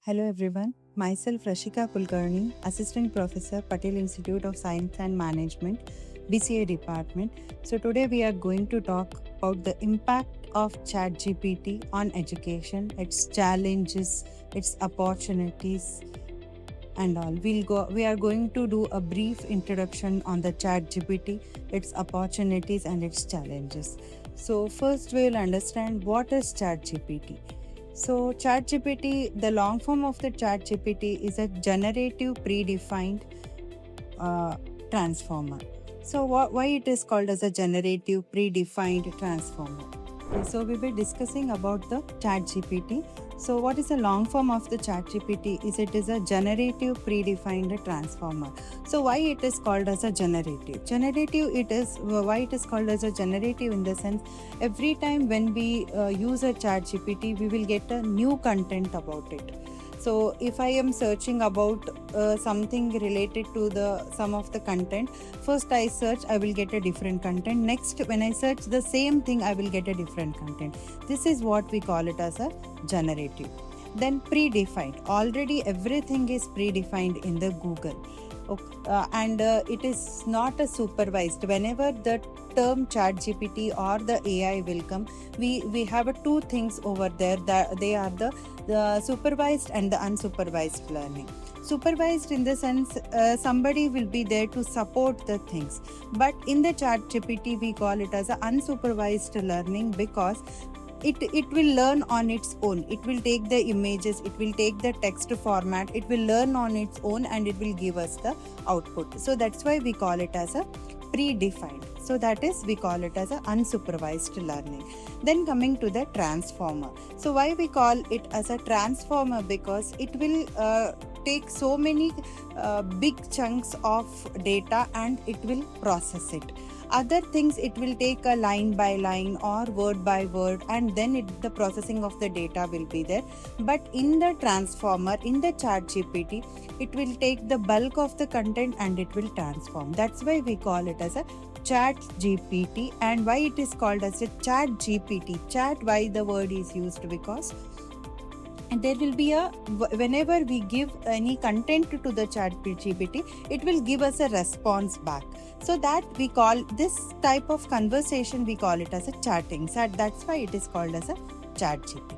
Hello everyone, myself Rashika Kulkarni, Assistant Professor, Patel Institute of Science and Management, BCA Department. So today we are going to talk about the impact of ChatGPT on education, its challenges, its opportunities, and all. We are going to do a brief introduction on the ChatGPT, its opportunities and its challenges. So first we'll understand what is ChatGPT. So ChatGPT, the long form of the ChatGPT is a generative predefined uh, transformer. So why it is called as a generative predefined transformer? Okay, so we were discussing about the ChatGPT. So what is the long form of the ChatGPT? It is a generative predefined transformer. So why it is called as a generative? Generative it is why it is called as a generative in the sense every time when we use a ChatGPT, we will get a new content about it. So if I am searching about something related to the some of the content, first I search, I will get a different content. Next, when I search the same thing, I will get a different content. This is what we call it as a generative. Then predefined, already everything is predefined in the Google. Okay, and it is not a supervised. Whenever the term chat gpt or the AI will come, we have two things over there, that they are the supervised and the unsupervised learning. Supervised in the sense somebody will be there to support the things, but in the chat gpt we call it as a unsupervised learning, because it will learn on its own. It will take the images, it will take the text format, it will learn on its own and it will give us the output. So that's why we call it as a predefined. So that is, we call it as a unsupervised learning. Then coming to the transformer. So why we call it as a transformer? Because it will take so many big chunks of data and it will process it. Other things, it will take a line by line or word by word, and then the processing of the data will be there. But in the transformer, in the chat gpt, it will take the bulk of the content and it will transform. That's why we call it as a chat gpt. And why it is called as a chat gpt? Chat, why the word is used? Because and there will be a, whenever we give any content to the chat gpt, it will give us a response back. So that we call this type of conversation, we call it as a chatting. So that's why it is called as a chat gpt.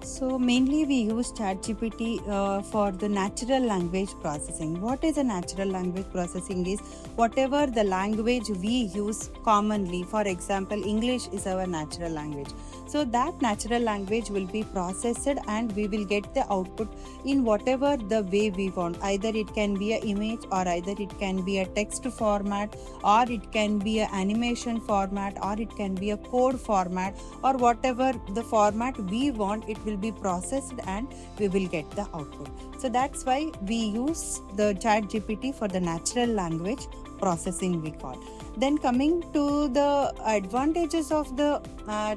So mainly we use ChatGPT for the natural language processing. What is a natural language processing? Is whatever the language we use commonly. For example, English is our natural language. So that natural language will be processed and we will get the output in whatever the way we want. Either it can be an image, or either it can be a text format, or it can be an animation format, or it can be a code format, or whatever the format we want, it will be processed and we will get the output. So that's why we use the chat gpt for the natural language processing, we call. Then coming to the advantages of the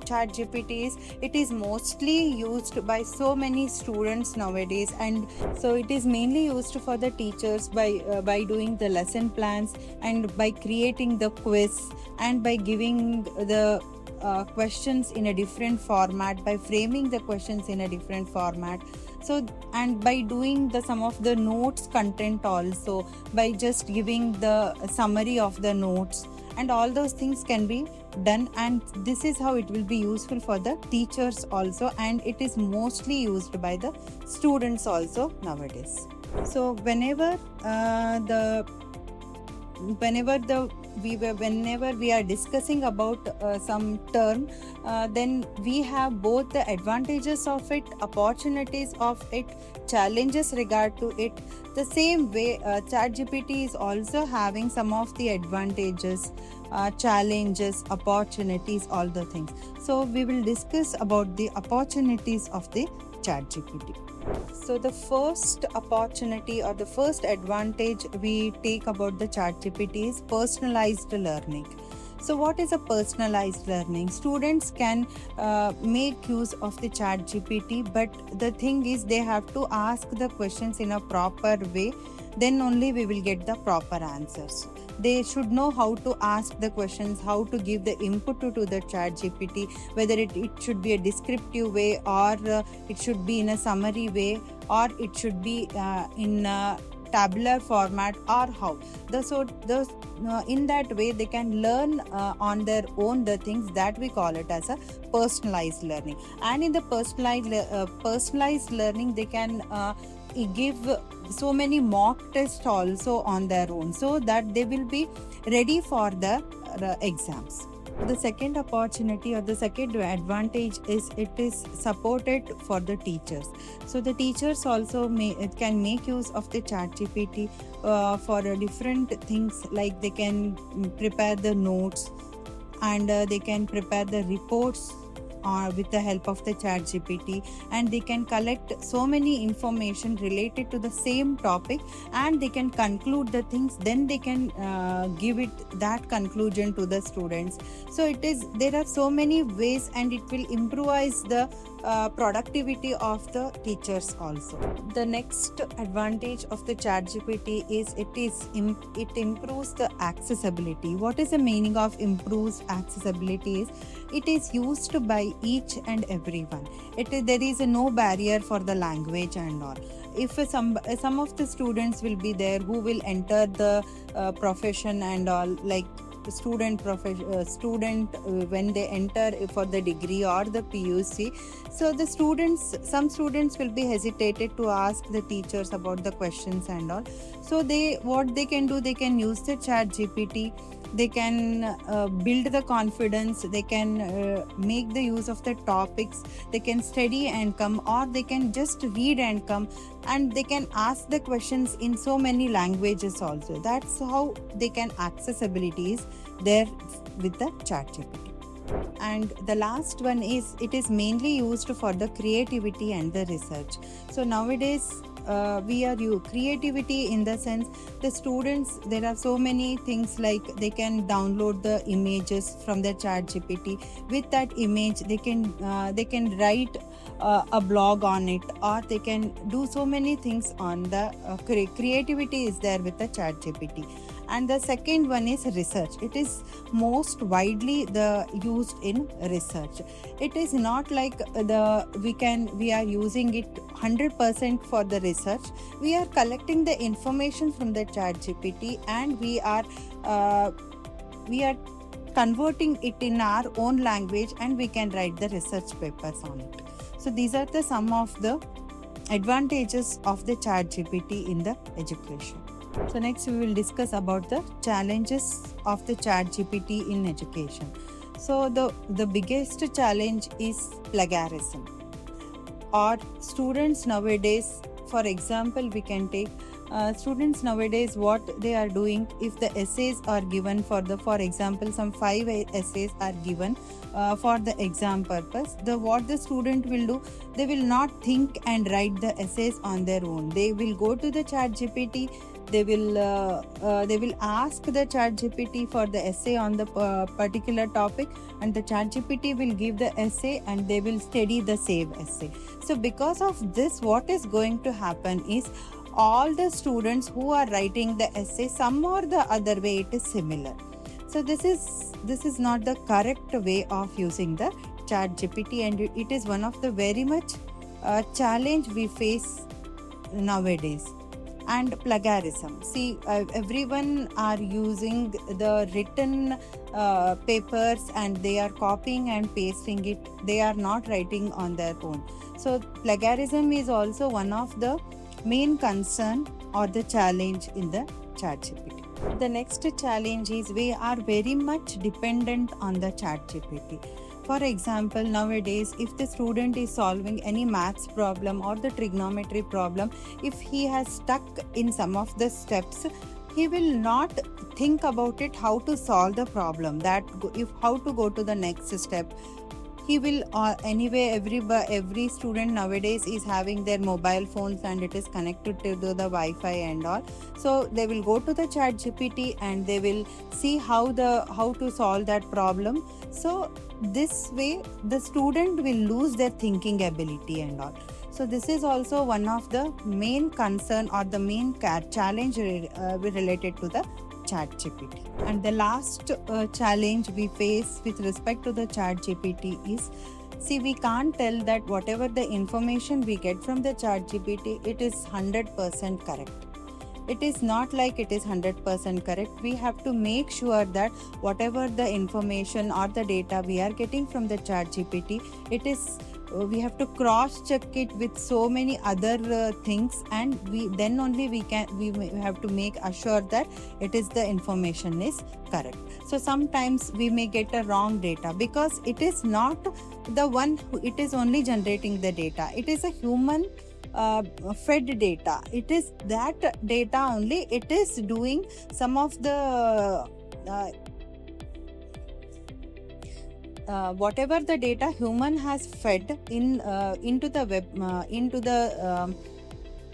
chat gpt is, it is mostly used by so many students nowadays, and so it is mainly used for the teachers by doing the lesson plans, and by creating the quiz, and by giving the questions in a different format, by framing the questions in a different format. So, and by doing the some of the notes content also, by just giving the summary of the notes, and all those things can be done. And this is how it will be useful for the teachers also, and it is mostly used by the students also nowadays. So the whenever the whenever we are discussing about some term, then we have both the advantages of it, opportunities of it, challenges regard to it. The same way, ChatGPT is also having some of the advantages, challenges, opportunities, all the things. So we will discuss about the opportunities of the ChatGPT. So the first opportunity or the first advantage we take about the ChatGPT is personalized learning. So what is a personalized learning? Students can make use of the chat GPT, but the thing is they have to ask the questions in a proper way, then only we will get the proper answers. They should know how to ask the questions, how to give the input to the chat GPT, whether it should be a descriptive way, or it should be in a summary way, or it should be in a tabular format, or how in that way they can learn on their own the things that we call it as a personalized learning. And in the personalized learning, they can give so many mock tests also on their own, so that they will be ready for the exams. The second opportunity or the second advantage is it is supported for the teachers. So the teachers also can make use of the chat GPT for different things, like they can prepare the notes, and they can prepare the reports with the help of the chat GPT, and they can collect so many information related to the same topic, and they can conclude the things, then they can give it that conclusion to the students. So there are so many ways, and it will improvise the productivity of the teachers also. The next advantage of the chat GPT is it improves the accessibility. What is the meaning of improves accessibility? It is used by each and everyone. There is no barrier for the language and all. If some of the students will be there who will enter the profession and all, like student when they enter for the degree or the PUC, so some students will be hesitated to ask the teachers about the questions and all. So what they can do, they can use the chat GPT. They can build the confidence, they can make the use of the topics, they can study and come, or they can just read and come, and they can ask the questions in so many languages also. That's how they can accessibility is there with the chat GPT. And the last one is it is mainly used for the creativity and the research. So nowadays creativity in the sense, the students, there are so many things, like they can download the images from the chat GPT. With that image they can write a blog on it, or they can do so many things on the creativity is there with the chat GPT. And the second one is research. It is most widely used in research. It is not like we are using it 100% for the research. We are collecting the information from the chat GPT, and we are converting it in our own language, and we can write the research papers on it. So these are some of the advantages of the chat GPT in the education. So next we will discuss about the challenges of the chat GPT in education. So the biggest challenge is plagiarism, or students nowadays, for example, we can take students nowadays, what they are doing, if the essays are given for example, some 5 essays are given for the exam purpose, what the student will do, they will not think and write the essays on their own. They will go to the chat GPT. They will ask the chat GPT for the essay on the particular topic, and the chat GPT will give the essay, and they will study the same essay. So because of this, what is going to happen is, all the students who are writing the essay, some or the other way, it is similar. So this is not the correct way of using the chat GPT, and it is one of the very much challenge we face nowadays. And plagiarism. See, everyone are using the written papers, and they are copying and pasting it. They are not writing on their own. So plagiarism is also one of the main concern or the challenge in the chat GPT. The next challenge is we are very much dependent on the chat GPT. For example, nowadays, if the student is solving any maths problem or the trigonometry problem, if he has stuck in some of the steps, he will not think about it how to solve the problem, how to go to the next step. he will anyway every student nowadays is having their mobile phones and it is connected to the Wi-Fi and all. So they will go to the chat GPT and they will see how to solve that problem. So this way the student will lose their thinking ability and all. So this is also one of the main concern or the main challenge related to the chat GPT. And the last challenge we face with respect to the chat GPT is, see, we can't tell that whatever the information we get from the chat GPT, it is 100% correct. It is not like it is 100% correct. We have to make sure that whatever the information or the data we are getting from the chat GPT, it is we have to cross check it with so many other things, and then only we have to make assured that it is the information is correct. So sometimes we may get a wrong data because it is not the one who it is only generating the data. It is a human fed data. It is that data only. It is doing some of the whatever the data human has fed into the web into the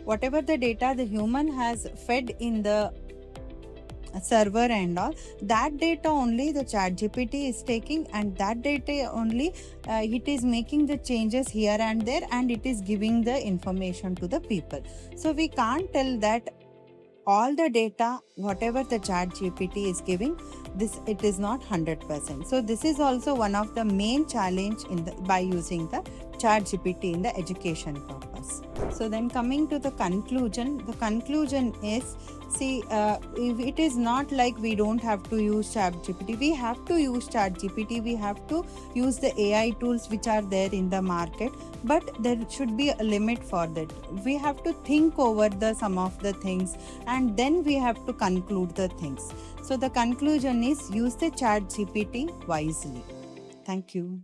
whatever the data the human has fed in the server and all, that data only the chat GPT is taking, and that data only it is making the changes here and there, and it is giving the information to the people. So we can't tell that all the data whatever the chat GPT is giving, this it is not 100%. So this is also one of the main challenge in the by using the chat GPT in the education purpose. So then coming to the conclusion is, see, if it is not like we don't have to use chat GPT. We have to use chat GPT. We have to use the AI tools which are there in the market, but there should be a limit for that. We have to think over the some of the things, and then we have to conclude the things. So the conclusion is, use the chat GPT wisely. Thank you.